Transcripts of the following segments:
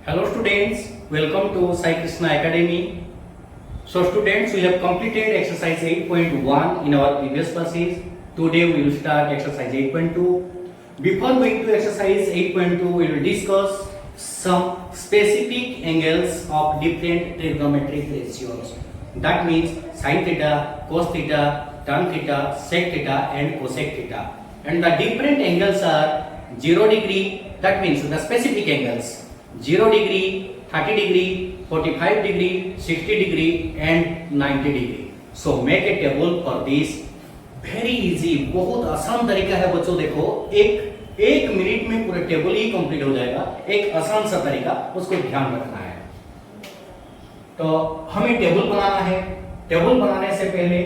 Hello students, welcome to Sai Krishna Academy. So students, we have completed exercise 8.1 in our previous classes. Today we will start exercise 8.2. Before going to exercise 8.2, we will discuss some specific angles of different trigonometric ratios. That means sin theta, cos theta, tan theta, sec theta and cosec theta. And the different angles are 0 degree, that means the specific angles 0 degree, 30 degree, 45 degree, 60 degree and 90 degree. So make a table for this. Very easy, बहुत आसान तरीका है बच्चों. देखो एक minute में पूरा table ही complete हो जाएगा. एक आसान सा तरीका, उसको ध्यान रखना है. तो हमें टेबल बनाना है. टेबल बनाने से पहले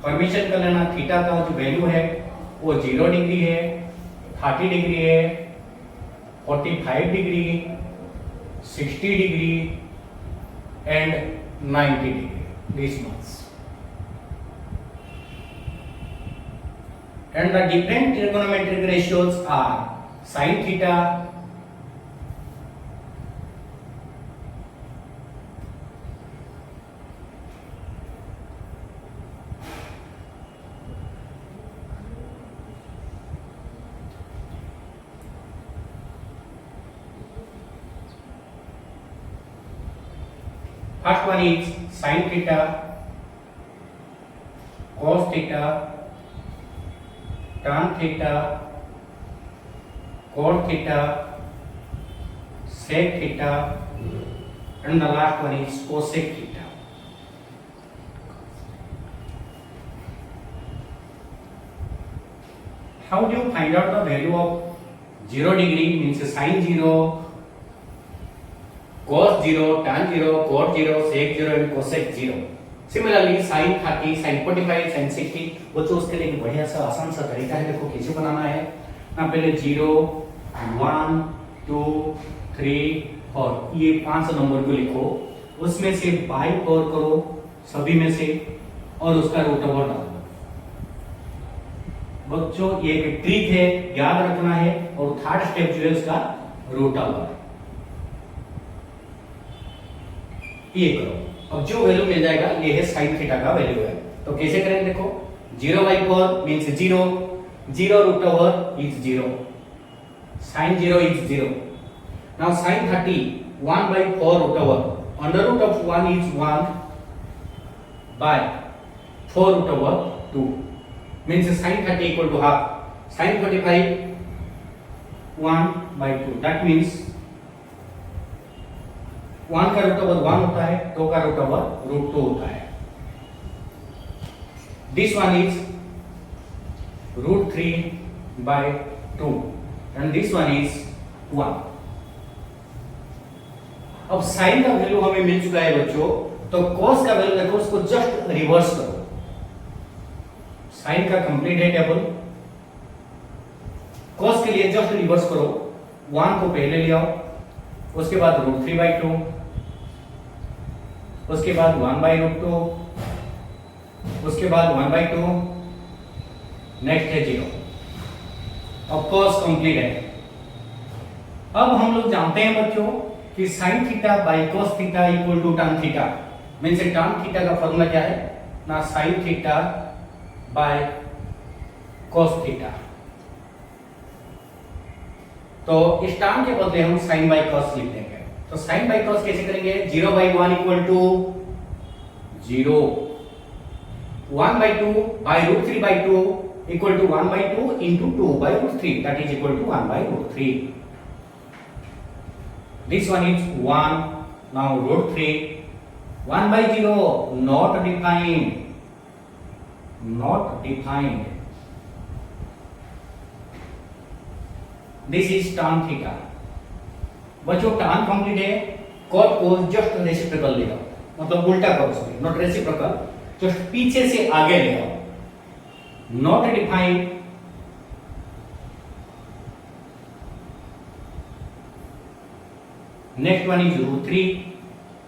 परमिशन कर लेना. थीटा का जो वैल्यू है वो 0 डिग्री है, 30 डिग्री है, 45 degree, 60 degree and 90 degree, these ones. And the different trigonometric ratios are sin theta, first one is sin theta, cos theta, tan theta, cot theta, sec theta, and the last one is cosec theta. How do you find out the value of 0 degree? Means sin 0, cos 0, tan 0, cot 0, sec 0 and cosec 0. Similarly sin 30, sin 45, sin 60. बच्चों उसके लिए एक बढ़िया सा आसान सा तरीका है. देखो कैसे बनाना है. ना पहले 0, 1, 2, 3 और ये 5 नंबर को लिखो. उसमें से बाई 4 करो सभी में से और उसका रूट ओवर डालो. बच्चों ये एक ट्रिक है, याद रखना है. और थर्ड स्टेप जो है उसका रूट ओवर. ये करो. अब जो वैल्यू मिल जाएगा ये है sin थीटा का वैल्यू है. तो कैसे करेंगे देखो. 0/4 means 0, 0 root over is 0, sin 0 is 0. Now sin 30 1/4 root over, under root of 1 is 1 by 4 root over 2, means sin 30 equal to half. Sin 45 1/2, that means 1 का रूट ओवर 1 होता है, 2 का रूट ओवर √2 होता है. This one is √3/2 and this one is 1. अब sign का value हमें मिल चुका है बच्चों. तो कॉस का वैल्यू देखो, उसको जस्ट रिवर्स करो. साइन का कंप्लीट है टेबल. कॉस के लिए जस्ट रिवर्स करो. 1 को पहले ले आओ, उसके बाद √3/2, उसके बाद 1/√2, उसके बाद 1/2, नेक्स्ट है 0. अब कॉस कंप्लीट है. अब हम लोग जानते हैं बच्चों कि sin theta by cos theta equal to tan theta. Means tan theta का फॉर्मूला क्या है ना, sin theta by cos theta. तो इस tan के बदले हम sin बाई cos लिख देंगे. तो sin बाई cos कैसे करेंगे. 0/1 equal to 0, 1/2 by √3/2 equal to 1/2 into 2/√3, that is equal to 1/√3. This one is 1. Now √3, 1/0 not defined, not defined. This is tan theta. बच्चों tan कंप्लीट है. cot को just reciprocal ले आओ, मतलब उल्टा करो. सॉरी, नॉट रेसिप्रोकल, जस्ट पीछे से आगे ले आओ. Not defined. Next one is √3,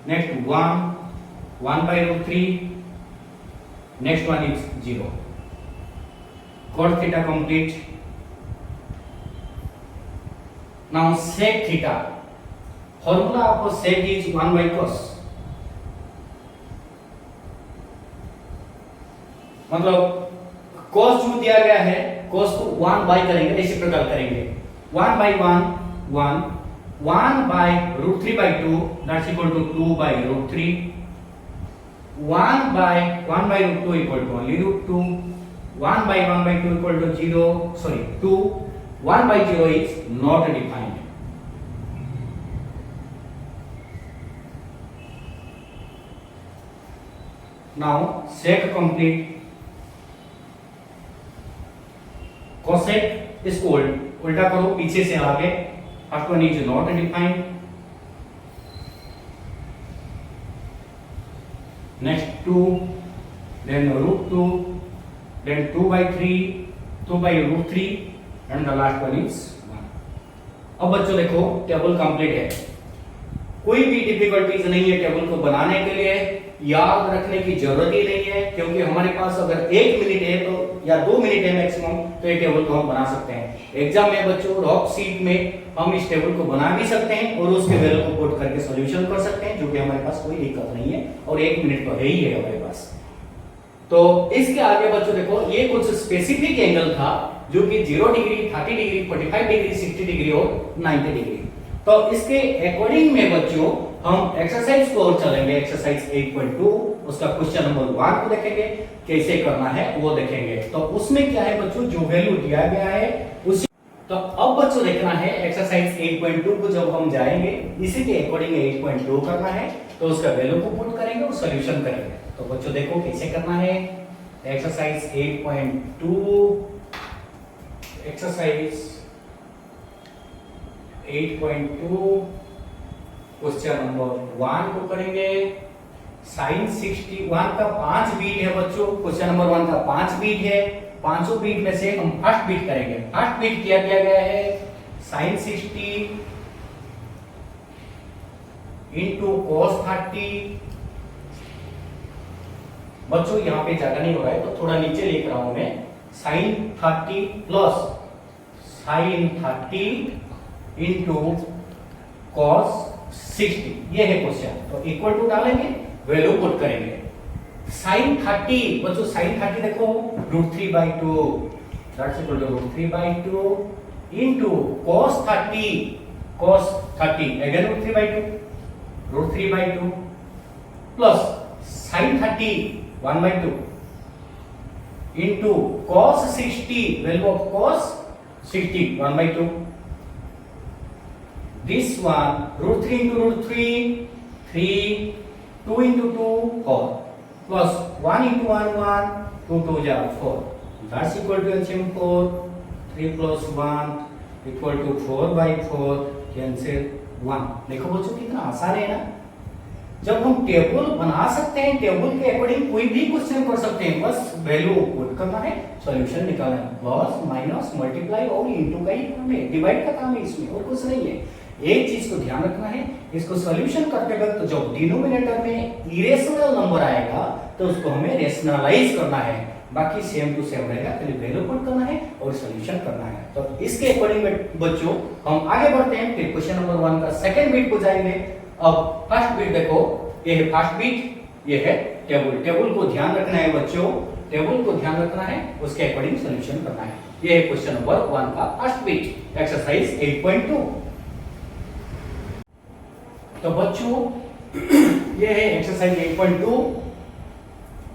next 1/√3, next one is 0. cot theta complete. Now sec theta. Formula of sec is 1 by cos, मतलब cos जो दिया गया है cos को 1 बाय करेंगे, इसी प्रकार करेंगे 1 by 1 by root 3 by 2 that's equal to 2 by root 3, 1 by root 2 equal to only root 2, 1 by 2 equal to 0, sorry 2, 1 by 0 is not defined. Now sec complete, cosec इसको उल्टा करो पीछे से आगे, first one is not defined, next 2, then root 2, then 2 by 3, 2 by root 3 and the last one is 1. अब बच्चों देखो table complete है, कोई भी डिफिकल्टीज नहीं है टेबल को बनाने के लिए, याद रखने की जरूरत ही नहीं है, क्योंकि हमारे पास अगर 1 मिनट है तो या 2 मिनट है मैक्सिमम, तो ये टेबल को हम बना सकते हैं। एग्जाम में बच्चों रॉक शीट में हम इस टेबल को बना भी सकते हैं और उसके वैल्यू को पुट करके सॉल्यूशन कर सकते हैं, जो कि हमारे पास कोई दिक्कत नहीं है और 1 मिनट तो है ही है हमारे पास। तो इसके आगे बच्चों देखो ये कुछ स्पेसिफिक एंगल था जो कि 0 डिग्री, 30 डिग्री, 45 डिग्री, 60 डिग्री और 90 डिग्री। तो इसके अकॉर्डिंग में बच्चों हम एक्सरसाइज को और चलेंगे, एक्सरसाइज 8.2 उसका क्वेश्चन नंबर 1 को देखेंगे, कैसे करना है वो देखेंगे। तो उसमें क्या है बच्चों, जो वैल्यू दिया गया है उसी, तो अब बच्चों देखना है एक्सरसाइज 8.2 को जब हम जाएंगे इसी के अकॉर्डिंग 8.2 करना है, तो उसका वैल्यू को पुट करेंगे और सॉल्यूशन करेंगे। तो बच्चों देखो कैसे करना है, एक्सरसाइज 8.2, एक्सरसाइज 8.2 क्वेश्चन नंबर 1 को करेंगे। साइन 61 का 5 बीट है बच्चों, क्वेश्चन नंबर 1 का 5 बीट है, 500 बीट में से हम फर्स्ट बीट करेंगे। फर्स्ट बीट क्या दिया गया है, साइन 60 इंटू कॉस 30। बच्चों यहाँ पे ज्यादा नहीं हो रहा है तो थोड़ा नीचे लिख रहा हूं मैं, sine 30 plus sine 30 into cos 60, ये है क्वेश्चन। तो इक्वल टू डालेंगे, वैल्यू पुट करेंगे। साइन 30 बच्चों, साइन 30 देखो √3/2 that's equal to √3/2 into cos 30 again √3/2 plus sin 30 1/2 into cos 60, value of cos 60 1/2, this one √3 into √3 3, 2 into 2 4 plus 1 into 1 1, 2 2 are 4, that's equal to LCM 4, 3 plus 1 equal to 4/4, cancel 1। देखो बच्चों कितना आसान है ना, जब हम टेबल बना सकते हैं टेबल के अकॉर्डिंग कोई भी क्वेश्चन कर सकते हैं, बस वैल्यू पुट करना है, सॉल्यूशन निकालना है, प्लस माइनस मल्टीप्लाई और इनटू का ही काम है, डिवाइड का काम है इसमें और कुछ नहीं है। एक चीज को ध्यान रखना है, इसको सॉल्यूशन करते वक्त तो जब डिनोमिनेटर में इरेशनल नंबर आएगा तो उसको हमें रेशनलाइज करना है, बाकी सेम टू सेम रहेगा, खाली वैल्यू पुट करना है और सॉल्यूशन करना है। तो इसके अकॉर्डिंग बच्चों हम आगे बढ़ते हैं, फिर क्वेश्चन नंबर 1 का सेकंड बीट को जाएंगे। अब फर्स्ट बीट देखो, ये है फर्स्ट बीट, ये है टेबल। टेबल को ध्यान रखना है बच्चों, टेबल को ध्यान रखना है, उसके अकॉर्डिंग सॉल्यूशन करना है। ये है क्वेश्चन नंबर 1 का फर्स्ट बीट, एक्सरसाइज 8.2। तो बच्चों ये है एक्सरसाइज 8.2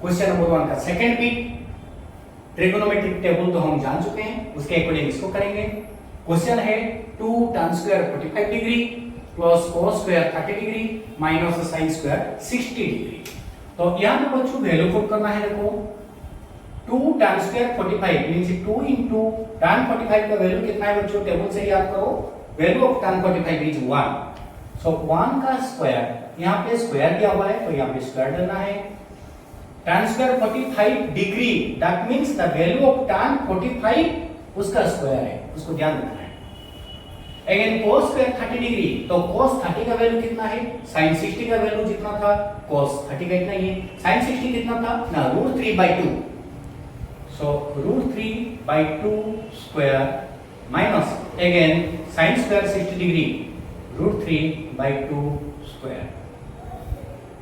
क्वेश्चन नंबर 1 का सेकंड बीट। ट्रिगोनोमेट्रिक टेबल तो हम जान चुके हैं, उसके अकॉर्डिंग इसको करेंगे। क्वेश्चन है 2 tan square 45 degree plus cos square 30 degree minus sin square 60 degree. तो यहां पे बच्चों वैल्यू पुट करना है। देखो 2 tan square 45 means 2 into tan 45 का वैल्यू कितना है बच्चों, टेबल से याद करो, वैल्यू ऑफ tan 45 इज 1। सो 1 का स्क्वायर, यहाँ पे स्क्वायर दिया हुआ है तो यहाँ पे स्क्वायर डालना है। tan square 45 degree that means the value of tan 45 उसका स्क्वायर है, उसको ध्यान रखना है। अगेन cos स्क्वायर 30 डिग्री, तो cos 30 का वैल्यू कितना है, sin 60 का वैल्यू जितना था cos 30 का इतना ही है। sin 60 कितना था ना, √3/2, सो √3/2 square minus again sin square 60 degree root 3 by 2 square.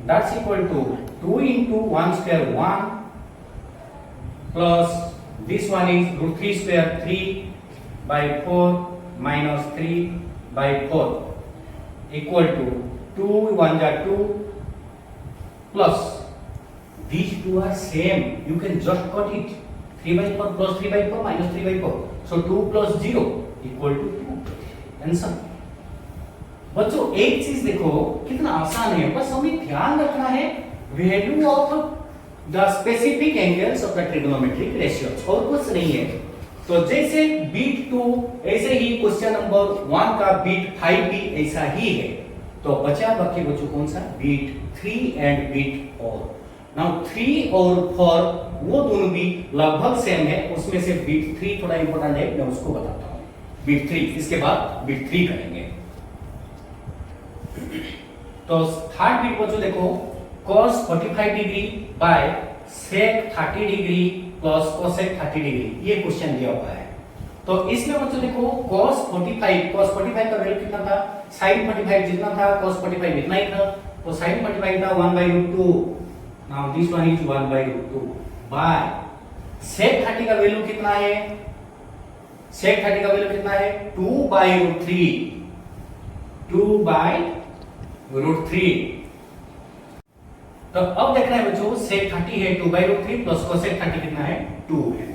That's equal to 2 into 1 square 1 plus this one is root 3 square 3 by 4 minus 3 by 4 equal to 2 1 are 2 plus these two are same. You can just cut it. 3 by 4 plus 3 by 4 minus 3 by 4. So 2 plus 0 equal to 2. Answer. बच्चों एक चीज देखो कितना आसान है, बस हमें ध्यान रखना है value of the specific angles of the trigonometric ratios, और कुछ नहीं है। तो जैसे बीट 2 ऐसे ही क्वेश्चन नंबर 1 का बीट 5 भी ऐसा ही है। तो बचा बाकी बच्चों कौन सा, बीट 3 एंड बीट 4। नाउ 3 और 4 वो दोनों भी लगभग सेम है, उसमें से बीट 3 थोड़ा इंपॉर्टेंट है, मैं उसको बताता हूं। बीट 3 इसके बाद बीट 3 करेंगे। तो थर्ड बीट बच्चों देखो cos 45 degree by sec 30 degree plus cosec 30 degree, ये क्वेश्चन दिया हुआ है। तो इसमें बच्चों देखो cos 45 का वैल्यू कितना था, sin 45 जितना था cos 45 इतना ही था। तो sin 45 था 1/√2, now this one is 1/√2 by sec 30 का वैल्यू कितना है, sec 30 का वैल्यू कितना है 2/√3, 2/√3। तो अब देखना है बच्चों sec 30 है 2/√3 प्लस cosec 30 कितना है 2 है।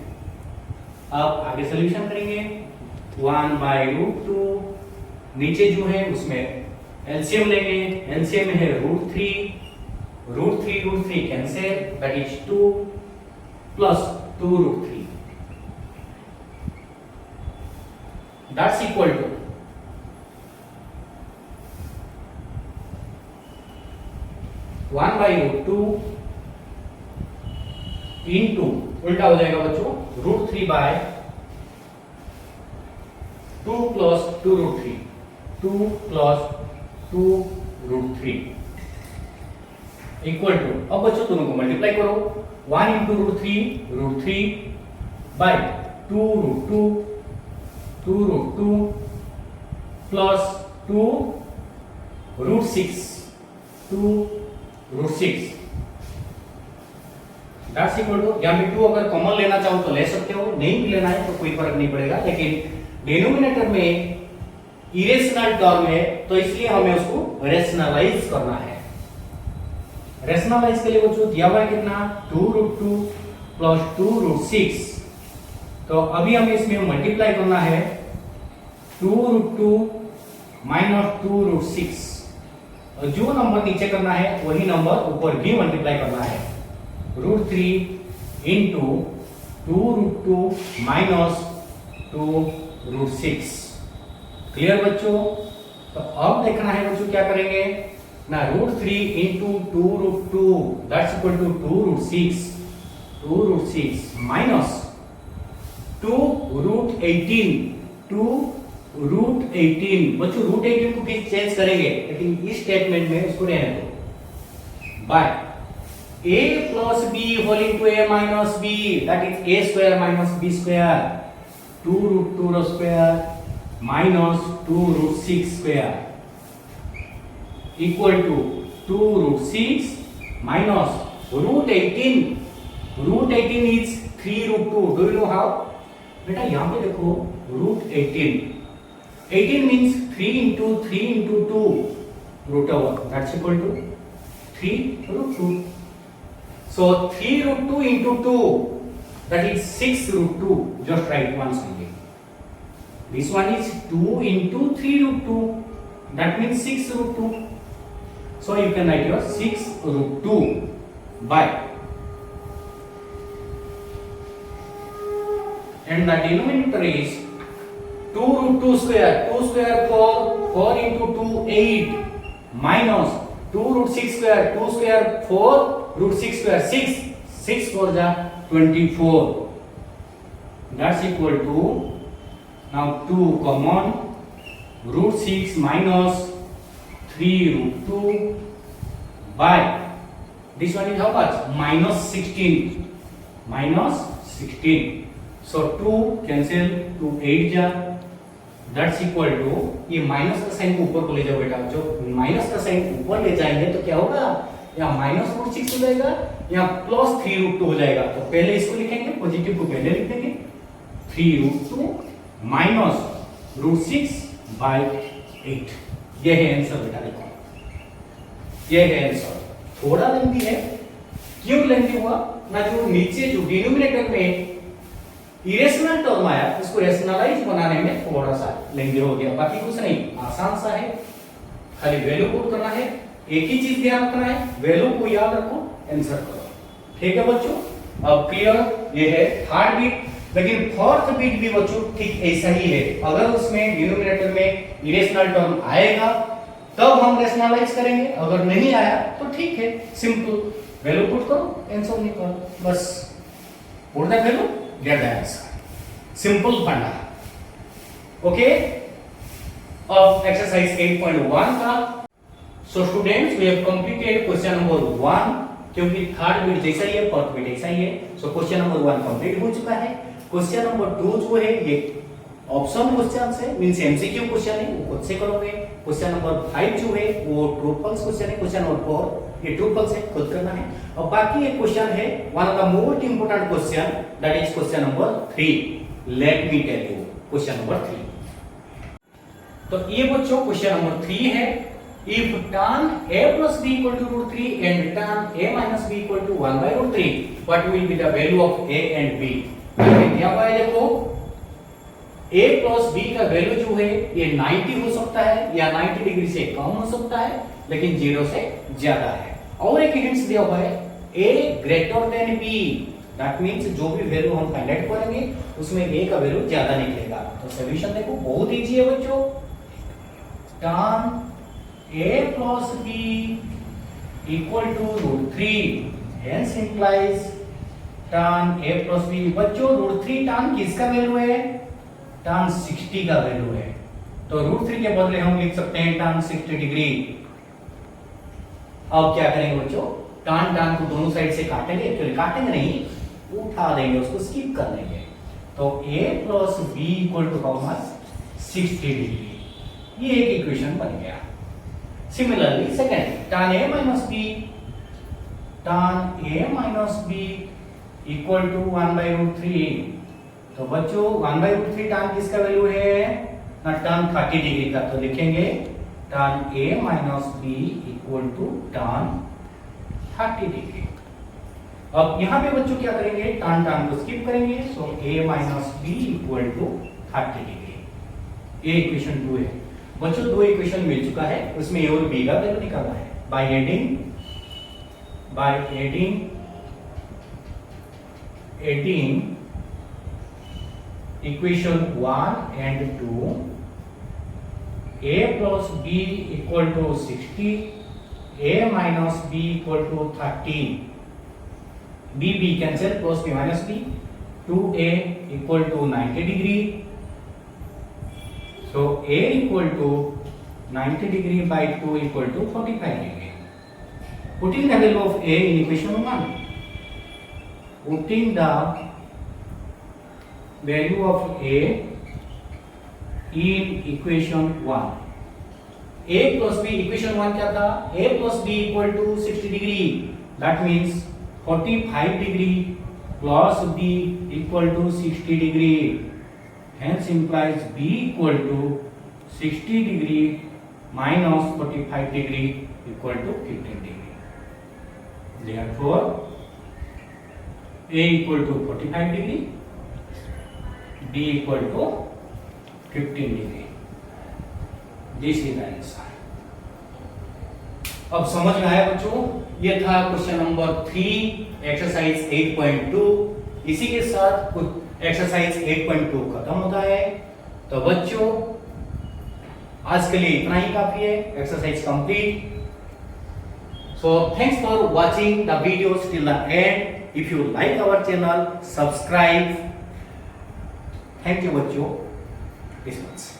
अब आगे सॉल्यूशन करेंगे 1/√2, नीचे जो है उसमें एलसीएम लेंगे, एलसीएम है √3 cancel, that is 2 plus 2√3, that's equal to 1/√2 into उल्टा हो जाएगा बच्चों √3 by 2 plus 2√3, 2 plus 2√3 equal to, अब बच्चों दोनों को मल्टीप्लाई करो, 1 into √3 by 2√2 plus 2√6 that's equal to, या मैं 2 अगर कॉमन लेना चाहूं तो ले सकते हो, नहीं भी लेना है तो कोई फर्क नहीं पड़ेगा, लेकिन डिनोमिनेटर में इरेशनल टर्म है तो इसलिए हमें उसको रेशनलाइज करना है। रेशनलाइज के लिए बच्चों दिया हुआ है कितना 2√2 प्लस 2√6, तो अभी हमें इसमें मल्टीप्लाई करना है 2√2 माइनस 2√6, और जो नंबर नीचे करना है वही नंबर ऊपर भी मल्टीप्लाई करना है, √3 इंटू 2√2 माइनस 2√6। क्लियर बच्चों? तो अब देखना है बच्चों क्या करेंगे ना, √3 into 2√2 that's equal to 2√6 minus 2√18 बच्चों √18 को भी चेंज करेंगे, लेकिन इस स्टेटमेंट में उसको रहने दो, bye a plus b whole into a minus b, that is a square minus b square, 2√2 square minus 2√6 square equal to 2√6 minus √18 is 3√2। do you know how? बेटा यहाँ पे देखो √18 means 3 into 2 root over, that's equal to 3√2। So 3√2 into 2, that is 6√2, just write once only. This one is 2 into 3√2, that means 6√2. So you can write your 6√2 by, and the denominator is 2√2 square, 2 square 4 into 2 8 minus 2√6 square, 2 square 4 √6 square 6 4 जा 24, that's equal to, now 2 common, √6 minus 3√2 by, this one is how much, minus 16, so 2 cancel, 2 8 जा, that's equal to, ये minus का sign को ऊपर को ले जाओ बेटा, जो माइनस का साइन ऊपर ले जाएंगे तो क्या होगा, यहाँ माइनस रूट 6 हो जाएगा, यहाँ प्लस 3 रूट 2 हो जाएगा। तो पहले इसको लिखेंगे, पॉजिटिव को पहले लिख देंगे, 3 रूट 2 माइनस रूट 6 बाई 8। ये है आंसर बेटा, देखो ये है आंसर। थोड़ा लेंथी है, क्यों लेंथी हुआ ना, जो नीचे जो डिनोमिनेटर में इरेशनल टर्म आया उसको रेशनलाइज बनाने में थोड़ा सा लेंथी हो गया, बाकी कुछ नहीं, आसान सा है, खाली वैल्यू पुट करना है, एक ही चीज ध्यान रखना है, वैल्यू को याद रखो, आंसर करो। ठीक है बच्चों, अब क्लियर, ये है थर्ड बिट। लेकिन फोर्थ बिट भी बच्चों ठीक ऐसा ही है, अगर उसमें डिनोमिनेटर में इरेशनल टर्म आएगा तब हम रेशनलाइज करेंगे, अगर नहीं आया तो ठीक है, सिंपल वैल्यू पुट करो, आंसर निकालो, बस put the value get the answer, simple funda. Okay, अब एक्सरसाइज 8.1 का। So students, we have completed question number 1, क्योंकि थर्ड बिट जैसा ही है, फोर्थ बिट ऐसा ही है। सो क्वेश्चन नंबर 1 कंप्लीट हो चुका है। क्वेश्चन नंबर 2 जो है ये ऑप्शन क्वेश्चन है, मींस एमसीक्यू क्वेश्चन है, वो खुद से करोगे। क्वेश्चन नंबर 5 जो है वो ट्रू फॉल्स क्वेश्चन है। क्वेश्चन नंबर 4 ये ट्रू फॉल्स है, खुद करना है। और बाकी एक क्वेश्चन है, one of the most important question, that is question number 3। Let me tell you question number 3। तो ये बच्चों क्वेश्चन नंबर 3 है। If tan a plus b equal to root 3 and tan a minus b equal to 1 by root 3, what will be the value of a and b? क्या हुआ है देखो, a plus b का value जो है ये 90 हो सकता है या 90 डिग्री से कम हो सकता है, लेकिन 0 से ज्यादा है। और एक हिंट्स दिया हुआ है a greater than b, that means जो भी वैल्यू हम फाइंड आउट करेंगे उसमें a का वैल्यू ज्यादा निकलेगा। तो सॉल्यूशन देखो बहुत इजी है बच्चों, tan a plus b equal to root 3, hence implies tan a plus b। बच्चों root 3 tan किसका वैल्यू है, tan 60 का वैल्यू है, तो root 3 के बदले हम लिख सकते हैं tan 60 डिग्री। अब क्या करेंगे बच्चों, tan को दोनों साइड से काटेंगे, एक्चुअली काटेंगे नहीं, उठा देंगे, उसको स्किप कर देंगे। तो a plus b equal to how much, 60 degree. ये एक इक्वेशन बन गया। Similarly, second, tan a minus b equal to 1 by root 3। तो बच्चों 1 by root 3 tan किसका वैल्यू है ना, tan 30 डिग्री का, तो लिखेंगे tan a minus b equal to tan 30 degree. अब यहाँ पे बच्चों क्या करेंगे, tan को स्किप करेंगे, सो a minus b equal to 30 degree. ये इक्वेशन 2 है। बच्चों 2 इक्वेशन मिल चुका है, उसमें a और b का वैल्यू निकालना है by adding equation 1 and 2। a plus b equal to 60, a minus b equal to 30, b cancel, plus b minus b, 2a equal to 90 degree। So a equal to 90 degree by 2 equal to 45 degree. Putting the value of a in equation 1. Putting the value of a in equation 1. a plus b, equation 1 क्या था, a plus b equal to 60 degree. That means 45 degree plus b equal to 60 degree. Hence implies b equal to 60 degree minus 45 degree equal to 15 degree. Therefore, a equal to 45 degree, b equal to 15 degree. This is the answer. अब समझ में आया बच्चों, ये था question number 3 exercise 8.2। इसी के साथ एक्सरसाइज 8.2 खत्म होता है। तो बच्चों आज के लिए इतना ही काफी है, exercise complete. So thanks for watching the videos till the end. If you like our channel, subscribe. Thank you बच्चों, दिस मच।